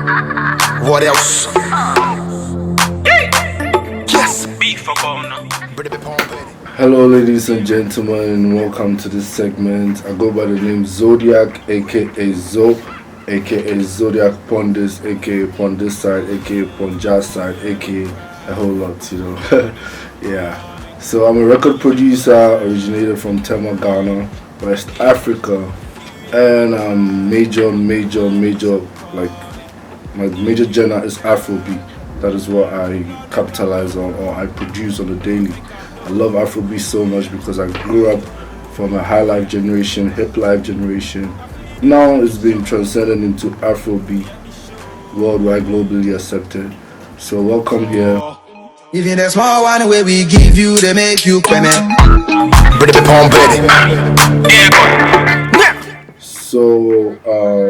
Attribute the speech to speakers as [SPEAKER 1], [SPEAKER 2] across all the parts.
[SPEAKER 1] What else? Yes.
[SPEAKER 2] B4bonah.
[SPEAKER 3] Hello ladies and gentlemen, welcome to this segment. I go by the name Zodiac, aka Zo, aka Zodivcpondis, aka Pondis side, aka Ponjas side, aka a whole lot, you know. Yeah. So I'm a record producer, originated from Tieme, Ghana, West Africa, and major, like my major genre is Afrobeat. That is what I capitalize on, or I produce on a daily. I love Afrobeat so much because I grew up from a high life generation, hip life generation. Now it's been transcended into Afrobeat, worldwide, globally accepted. So welcome here.
[SPEAKER 4] Even the small one where we give you, they make you payment.
[SPEAKER 2] Dear God.
[SPEAKER 3] So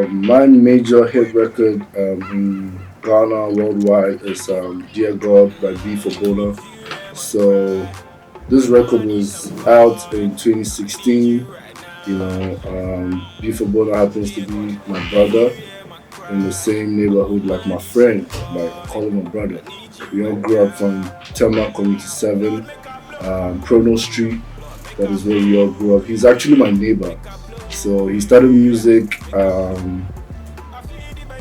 [SPEAKER 3] my major hit record in Ghana worldwide is Dear God by B4bonah. So this record was out in 2016. You know, B4bonah happens to be my brother in the same neighborhood like my friend. Like I call him a brother. We all grew up from Tieme Community 7, Prono Street. That is where we all grew up. He's actually my neighbor. So he started music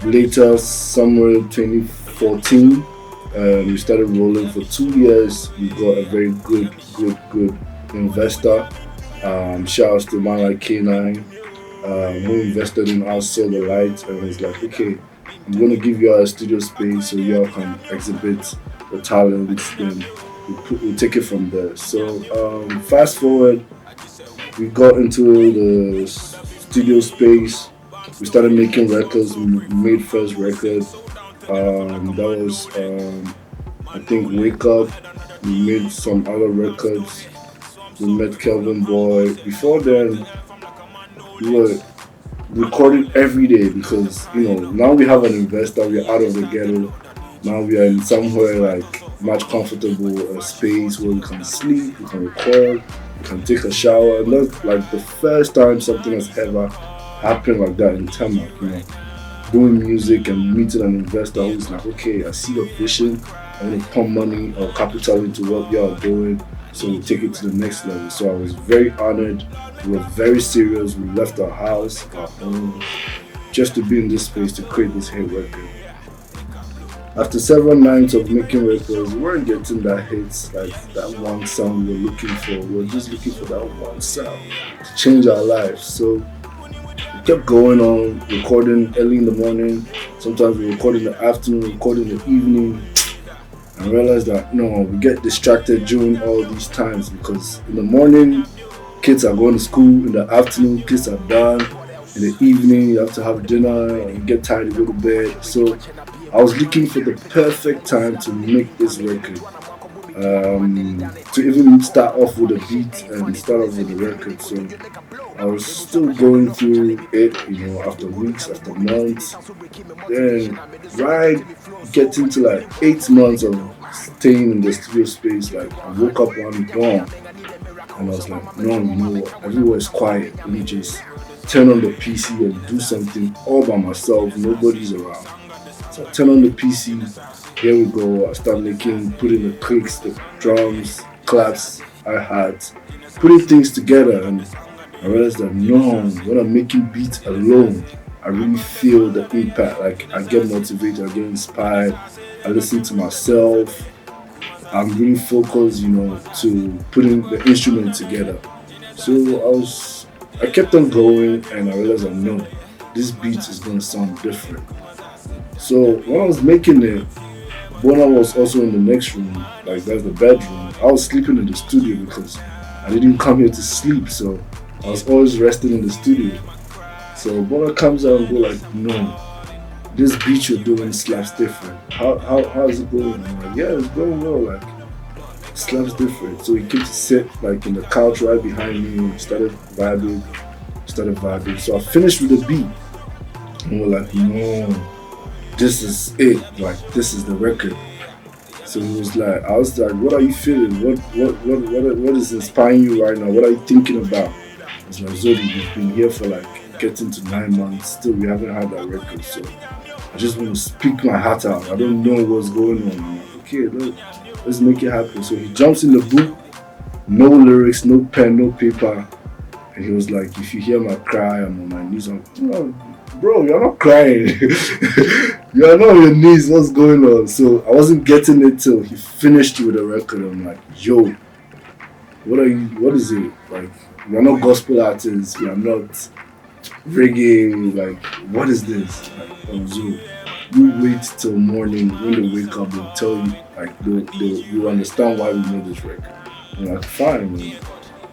[SPEAKER 3] later, somewhere 2014. We started rolling for 2 years. We got a very good investor. Shout outs to Moliy K9, who invested in us, saw the light, and was like, okay, I'm going to give you all a studio space so y'all can exhibit the talent, and we'll take it from there. So fast forward, we got into the studio space. We started making records. We made first record. That was, I think, Wake Up. We made some other records. We met Kelvin Boy. Before then, we were recording every day because, you know, now we have an investor. We're out of the ghetto. Now we are in somewhere like much comfortable space where we can sleep, we can record, we can take a shower. And that's like the first time something has ever happened like that in Tieme, you know. Doing music and meeting an investor who's like, okay, I see your vision, I want to pump money or capital into what y'all are doing, so we take it to the next level. So I was very honored. We were very serious. We left our house, our home, just to be in this space to create this hit record. After several nights of making records, we weren't getting that hits, like that one sound we were looking for. We were just looking for that one sound to change our lives. So we kept going on, recording early in the morning. Sometimes we record in the afternoon, record in the evening. I realized that no, we get distracted during all these times because in the morning, kids are going to school. In the afternoon, kids are done. In the evening, you have to have dinner and you get tired, you go to bed. So I was looking for the perfect time to make this record. To even start off with a beat and start off with the record. So I was still going through it, you know, after weeks, after months. Then right getting to like 8 months of staying in the studio space, like I woke up one dawn and I was like, no, you know what, everywhere is quiet. Let me just turn on the PC and do something all by myself, nobody's around. So I turn on the PC, here we go, I start putting the clicks, the drums, claps, hi-hats, putting things together, and I realized that no, when I'm making beats alone, I really feel the impact. Like I get motivated, I get inspired, I listen to myself. I'm really focused, you know, to putting the instrument together. So I kept on going, and I realized that no, this beat is gonna sound different. So when I was making it, Bonah was also in the next room, like that's the bedroom. I was sleeping in the studio because I didn't come here to sleep, so I was always resting in the studio. So Bonah comes out and go like, no, this beat you're doing slaps different. How is it going? I'm like, yeah, it's going well, like it slaps different. So he came to sit like in the couch right behind me and started vibing. So I finished with the beat. And we're like, no, this is it, like this is the record. So he was like, I was like, what are you feeling? What is inspiring you right now? What are you thinking about? I was like, Zodi, you've been here for like getting to 9 months. Still, we haven't had that record. So I just want to speak my heart out. I don't know what's going on. I'm like, okay, let's make it happen. So he jumps in the booth, no lyrics, no pen, no paper. And he was like, if you hear my cry, I'm on my knees. I'm like, oh, bro, you're not crying. You're not on your knees. What's going on? So I wasn't getting it till he finished with the record. I'm like, yo, what is it? Like, we're not gospel artists. We are not reggae. Like, what is this? Like, so you wait till morning. When they wake up, they'll tell you, like, you understand why we made this record. I'm like, fine, man.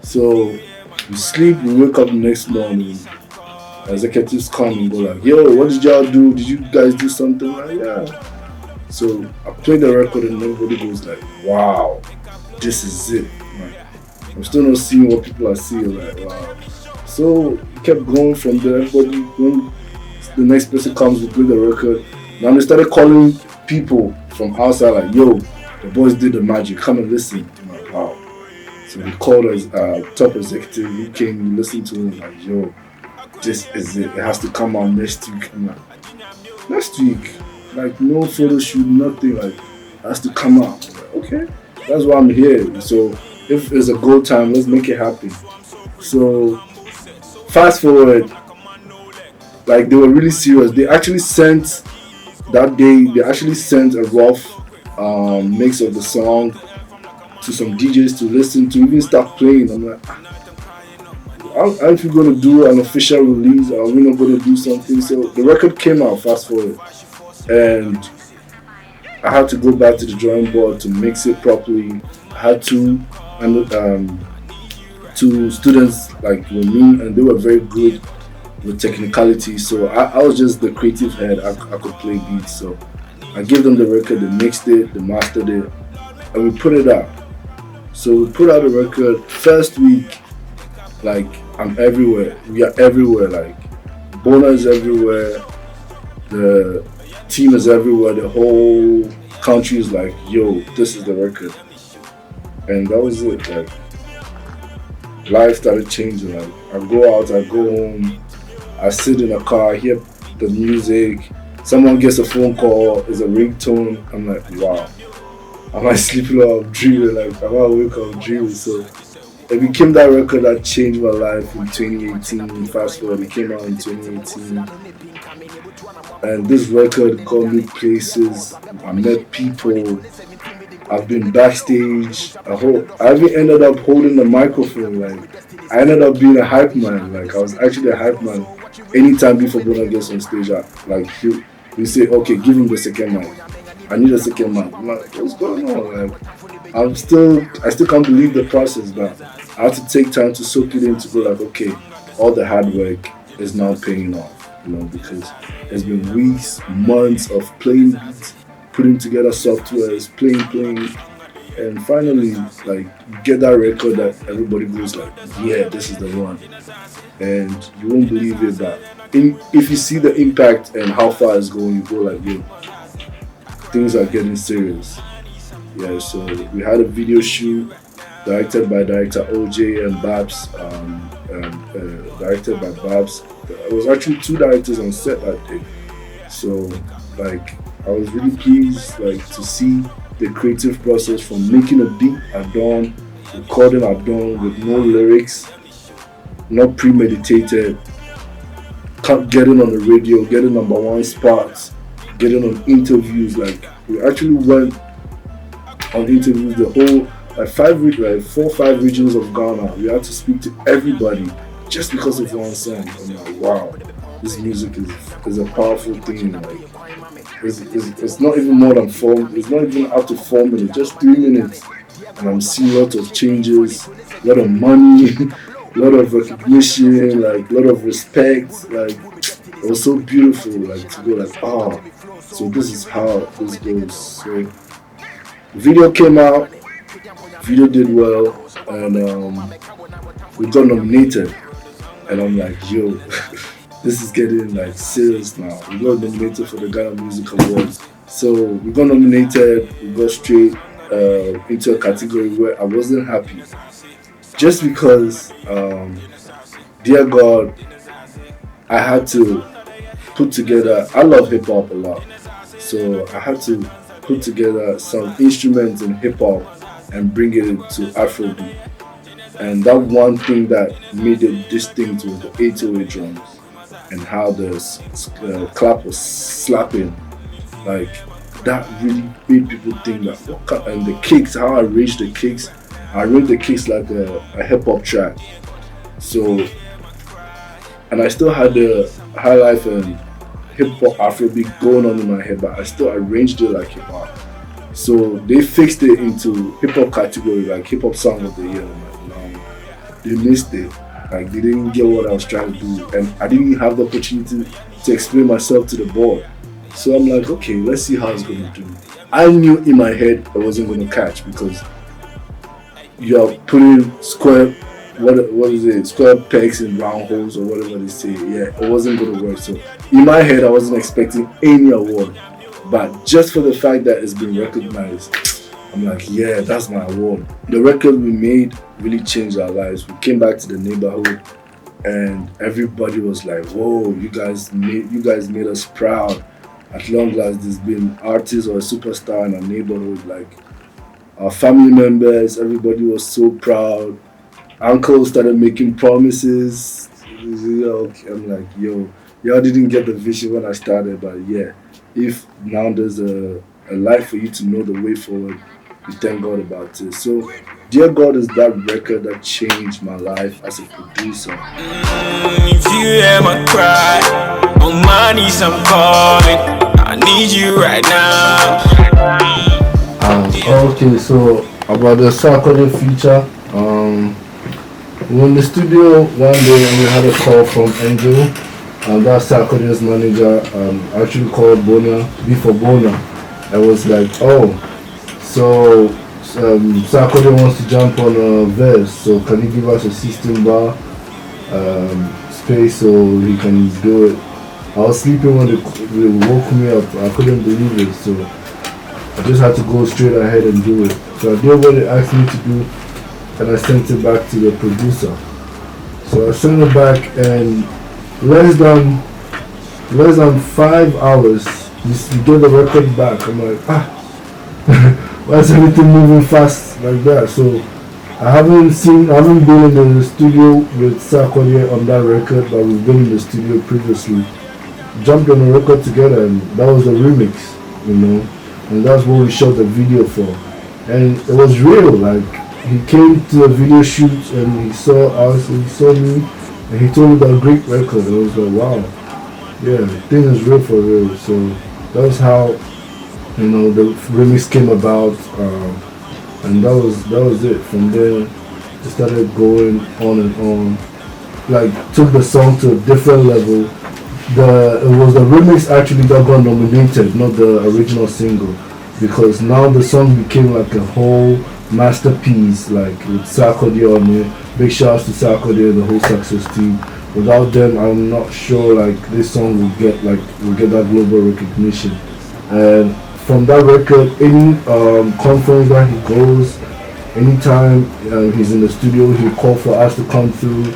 [SPEAKER 3] So we sleep, we wake up the next morning. Executives come and go like, yo, what did y'all do? Did you guys do something? Like, yeah. So I play the record and everybody goes like, wow, this is it. Like, I'm still not seeing what people are seeing. Like, wow. So we kept going from there. Everybody, when the next person comes, we play the record. Now they started calling people from outside like, yo, the boys did the magic. Come and listen. I'm like, wow. So we called us top executive. He came, we listened to him like, yo, this is it. It has to come out next week. I'm like, next week? Like, no photo shoot, nothing. Like, it has to come out. I'm like, okay, that's why I'm here. So if it's a go time, let's make it happen. So fast forward, like, they were really serious. They actually sent that day. They actually sent a rough mix of the song to some DJs to listen to, even start playing. I'm like, aren't we going to do an official release? Are we not going to do something? So the record came out, fast forward, and I had to go back to the drawing board to mix it properly. I had two students like with me, and they were very good with technicality. So I was just the creative head. I could play beats. So I gave them the record, they mixed it, they mastered it, and we put it out. So we put out the record. First week, like, I'm everywhere. We are everywhere. Like, Bonah is everywhere. The team is everywhere. The whole country is like, yo, this is the record. And that was it. Like, life started changing. Like, I go out, I go home, I sit in a car, I hear the music. Someone gets a phone call, it's a ringtone. I'm like, wow. Am I sleeping or I'm dreaming? Like, am I awake or I'm dreaming? So it became that record that changed my life in 2018. Fast forward, it came out in 2018. And this record got me places. I met people. I've been backstage. I even ended up holding the microphone. Like, I ended up being a hype man. Like, I was actually a hype man. Anytime B4bonah gets on stage, we say, okay, give him the second mic. I need a second mic. I'm like, what's going on? Like, I still can't believe the process, but I had to take time to soak it in, to go like, okay, all the hard work is now paying off, because it's been weeks, months of playing beats, putting together softwares, playing, and finally, like, you get that record that everybody goes like, yeah, this is the one. And you won't believe it, but if you see the impact and how far it's going, you go like, yo, things are getting serious. Yeah, so we had a video shoot directed by director OJ and Babs, directed by Babs. There was actually 2 directors on set that day. So, like, I was really pleased, like, to see the creative process from making a beat at dawn, recording at dawn with no lyrics, not premeditated, getting on the radio, getting #1 spots, getting on interviews. Like, we actually went on interviews the whole, like, 4 or 5 regions of Ghana. We had to speak to everybody just because of one song. I'm like, wow, this music is a powerful thing. Like, it's not even more than 4. It's not even up to 4 minutes, just 3 minutes, and I'm seeing lots of changes, a lot of money, a lot of recognition, like, a lot of respect. Like, it was so beautiful, like, to go like, oh, so this is how this goes. So the video came out, video did well, and we got nominated. And I'm like, yo, this is getting, like, serious now. We got nominated for the Ghana Music Awards. So we got nominated, we got straight into a category where I wasn't happy. Just because Dear God I had to put together. I love hip hop a lot, so I had to put together some instruments in hip hop and bring it into Afrobeat. And that one thing that made it distinct was the 808 drums and how the clap was slapping. Like that really made people think that and the kicks, how I arranged the kicks. I arranged the kicks like a hip hop track. So, and I still had the high life and hip hop Afrobeat going on in my head, but I still arranged it like hip hop. So they fixed it into hip hop category, like hip hop song of the year. I'm like, no, they missed it. Like they didn't get what I was trying to do, and I didn't have the opportunity to explain myself to the board. So I'm like, okay, let's see how it's gonna do. I knew in my head I wasn't gonna catch because you're putting square, what is it? Square pegs in round holes or whatever they say. Yeah, it wasn't gonna work. So in my head, I wasn't expecting any award, but just for the fact that it's been recognized, I'm like, yeah, that's my award. The record we made really changed our lives. We came back to the neighborhood, and everybody was like, whoa, you guys made us proud. At long last, there's been artists or a superstar in our neighborhood, like our family members. Everybody was so proud. Uncle started making promises. I'm like, yo, y'all didn't get the vision when I started, but yeah, if now there's a life for you to know the way forward, we thank God about it. So, Dear God is that record that changed my life as a producer.
[SPEAKER 2] If you ever cry, on my knees I'm calling. I need you right now.
[SPEAKER 3] Okay, so about the Sarkodie feature, we were in the studio one day and we had a call from Angel. That's Sarkodie's manager, actually called B4bonah. I was like, oh, so Sarkodie wants to jump on a verse, so can you give us a 16 bar space so he can do it? I was sleeping when they woke me up. I couldn't believe it, so I just had to go straight ahead and do it. So I did what they asked me to do, and I sent it back to the producer. So I sent it back, and less than 5 hours, we get the record back. I'm like, why is everything moving fast like that? So I haven't been in the studio with Sarkodie on that record, but we've been in the studio previously. Jumped on the record together, and that was the remix, and that's what we shot the video for. And it was real, like he came to the video shoot and he saw us, and he saw me, and he told me about a great record. And I was like, wow, yeah, the thing is real for real. So that's how the remix came about, and that was it. From there, it started going on and on. Like took the song to a different level. It was the remix actually that got nominated, not the original single, because now the song became like a whole masterpiece, like with Sarkodie on it. Big shouts to Sarkodie and the whole success team. Without them, I'm not sure like this song will get that global recognition. And from that record, any conference that he goes, anytime he's in the studio, he'll call for us to come through.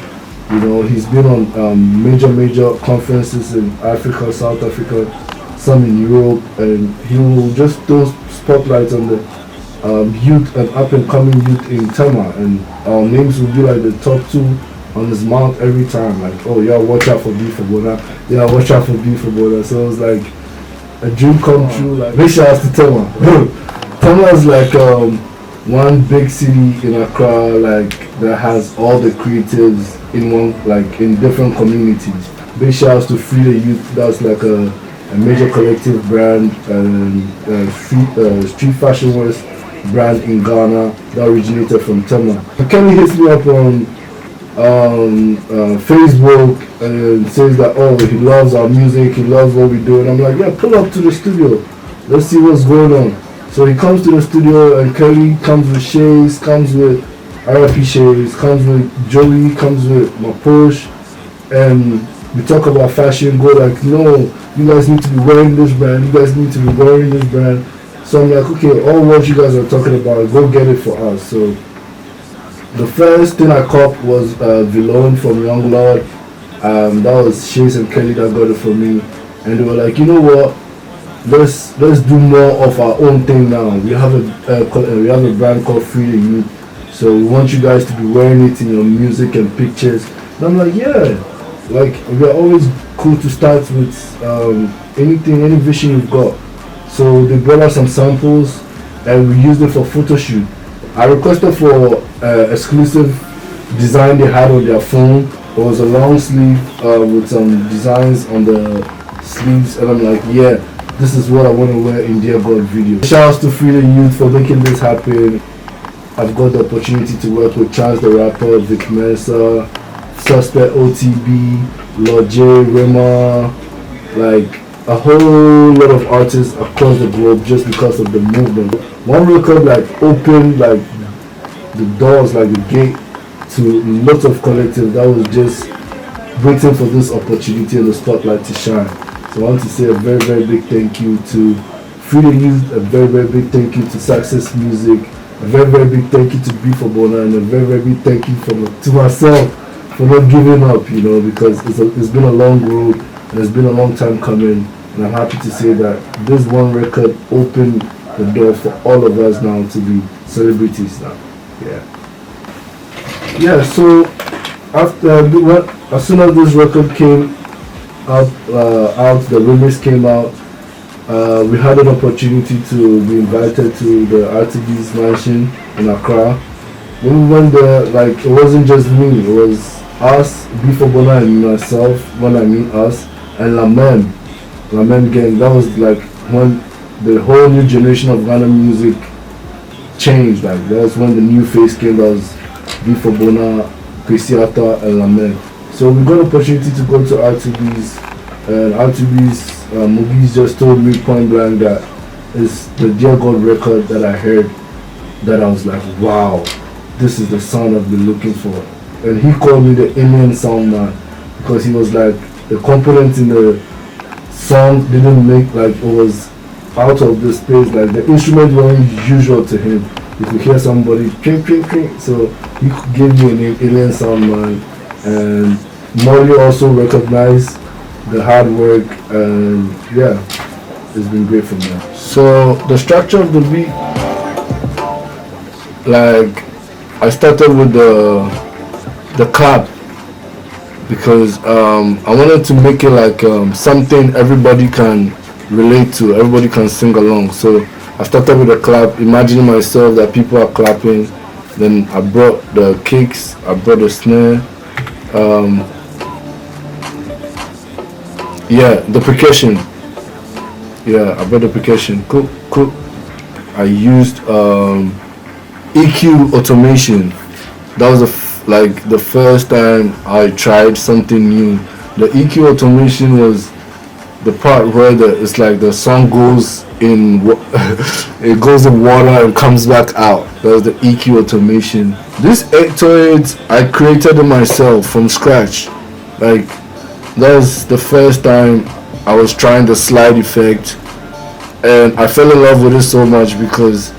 [SPEAKER 3] He's been on major conferences in Africa, South Africa, some in Europe, and he will just throw spotlights on the youth and up and coming youth in Tieme, and our names will be like the top 2 on his mouth every time. Like, oh yeah, watch out for B4bonah. Yeah, watch out for B4bonah. So it was like a dream come true. Like, big shout out to Tieme. Tieme is like one big city in Accra, like that has all the creatives in one, like in different communities. Big shouts to Free the Youth. That's like a major collective brand and street fashion wear brand in Ghana that originated from Tieme. Kenny hits me up on Facebook and says that, oh, he loves our music, he loves what we do, and I'm like, yeah, pull up to the studio, let's see what's going on. So he comes to the studio, and Kelly comes with Shays, comes with RFP Shays, comes with Joey, comes with my Porsche, and we talk about fashion, go like, no, you guys need to be wearing this brand, you guys need to be wearing this brand. So I'm like, okay, all what you guys are talking about, go get it for us. So the first thing I copped was Vilone from Young Lord, That was Chase and Kelly that got it for me, and they were like, you know what? Let's do more of our own thing now. We have a brand called Free the Youth, so we want you guys to be wearing it in your music and pictures. And I'm like, yeah, like we're always cool to start with anything, any vision you've got. So they brought us some samples and we used it for photo shoot. I requested for exclusive design they had on their phone. It was a long sleeve with some designs on the sleeves, and I'm like, yeah, this is what I want to wear in Dear God video. Shout out to Free the Youth for making this happen. I've got the opportunity to work with Chance the Rapper, Vic Mensa, Suspect OTB, Lord J, Rema, like a whole lot of artists across the globe just because of the movement. One record like opened like the doors, like the gate to lots of collectives that was just waiting for this opportunity and the spotlight to shine. So I want to say a very, very big thank you to Free the Youth, a very, very big thank you to Success Music, a very, very big thank you to B4bonah, and a very, very big thank you to myself for not giving up, you know, because it's been a long road and it's been a long time coming, and I'm happy to say that this one record opened the door for all of us now to be celebrities now. Yeah, so as soon as this record came out, the release came out, we had an opportunity to be invited to the RTB's mansion in Accra. When we went there, like, it wasn't just me, it was us, B4bonah and myself, when I mean us, and Lamen gang. That was like when the whole new generation of Ghana music changed. Like, that was when the new face came. That was B4bonah, Kwesiata, and Lamen. So we got an opportunity to go to RTB's, and RTB's Mugis just told me point blank that it's the Dear God record that I heard, that I was like, wow, this is the sound I've been looking for. And he called me the alien sound man, because he was like, the components in the song didn't make, like, it was out of the space, like the instrument weren't usual to him. You could hear somebody ping ping ping, so he gave me a name, alien sound man. And Moliy also recognized the hard work, and yeah, it's been great for me. So the structure of the beat, like, I started with the clap, because I wanted to make it like something everybody can relate to, everybody can sing along. So I started with a clap, imagining myself that people are clapping. Then I brought the kicks, I brought the snare, the percussion. I brought the percussion. Cool. I used EQ automation. That was the first time I tried something new. The EQ automation was the part where it's like the song goes in it goes in water and comes back out. That was the EQ automation. This 808 I created it myself from scratch. Like, that was the first time I was trying the slide effect, and I fell in love with it so much because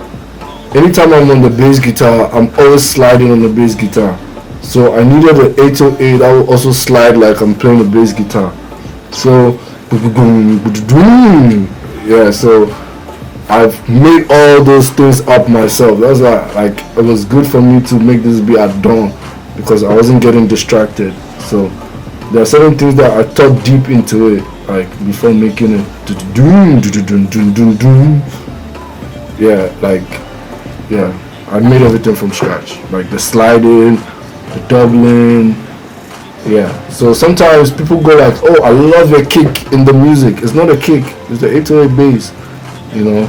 [SPEAKER 3] anytime I'm on the bass guitar, I'm always sliding on the bass guitar. So I needed an 808 that would also slide like I'm playing the bass guitar. So so I've made all those things up myself. That's why, like, it was good for me to make this beat at dawn, because I wasn't getting distracted. So there are certain things that I thought deep into it, like, before making it. I made everything from scratch, like the sliding, the doubling. So sometimes people go like, oh, I love a kick in the music. It's not a kick, it's the 808 bass, you know.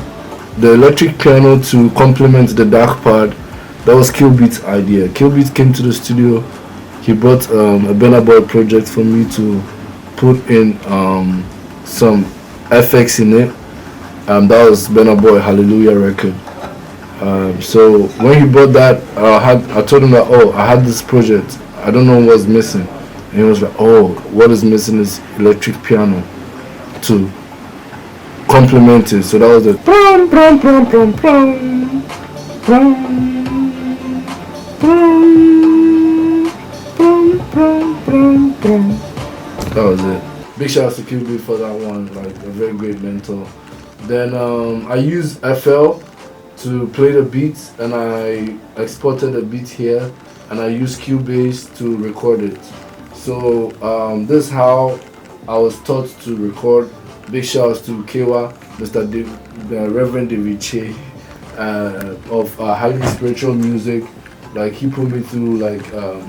[SPEAKER 3] The electric piano to complement the dark part, that was Killbeat's idea. Killbeat came to the studio. He brought a Burna Boy project for me to put in some FX in it. That was Burna Boy Hallelujah record. So when he brought that, I told him that, oh, I had this project, I don't know what's missing. And he was like, oh, what is missing is electric piano to complement it. So that was the was it. Big shout out to QB for that one, like a very great mentor. Then I used FL to play the beats, and I exported the beat here, and I used Cubase to record it. So this is how I was taught to record. Big shouts to Kewa, the Reverend Deviche of highly spiritual music. Like he put me through like a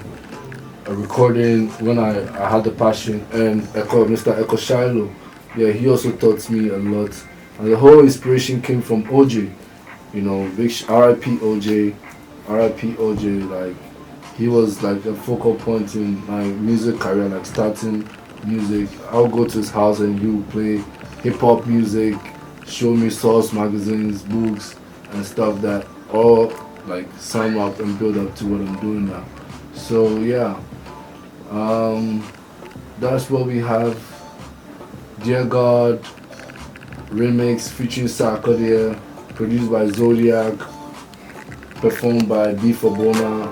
[SPEAKER 3] recording when I had the passion, and Mr. Echo Shiloh, yeah, he also taught me a lot. And the whole inspiration came from OJ, you know, big R.I.P. OJ, R.I.P. OJ. Like he was like a focal point in my music career, like starting music. I'll go to his house and he would play hip hop music, show me source magazines, books, and stuff that all like sum up and build up to what I'm doing now. So yeah, that's what we have. Dear God remix featuring Sarkodie, produced by Zodiac, performed by B4bonah.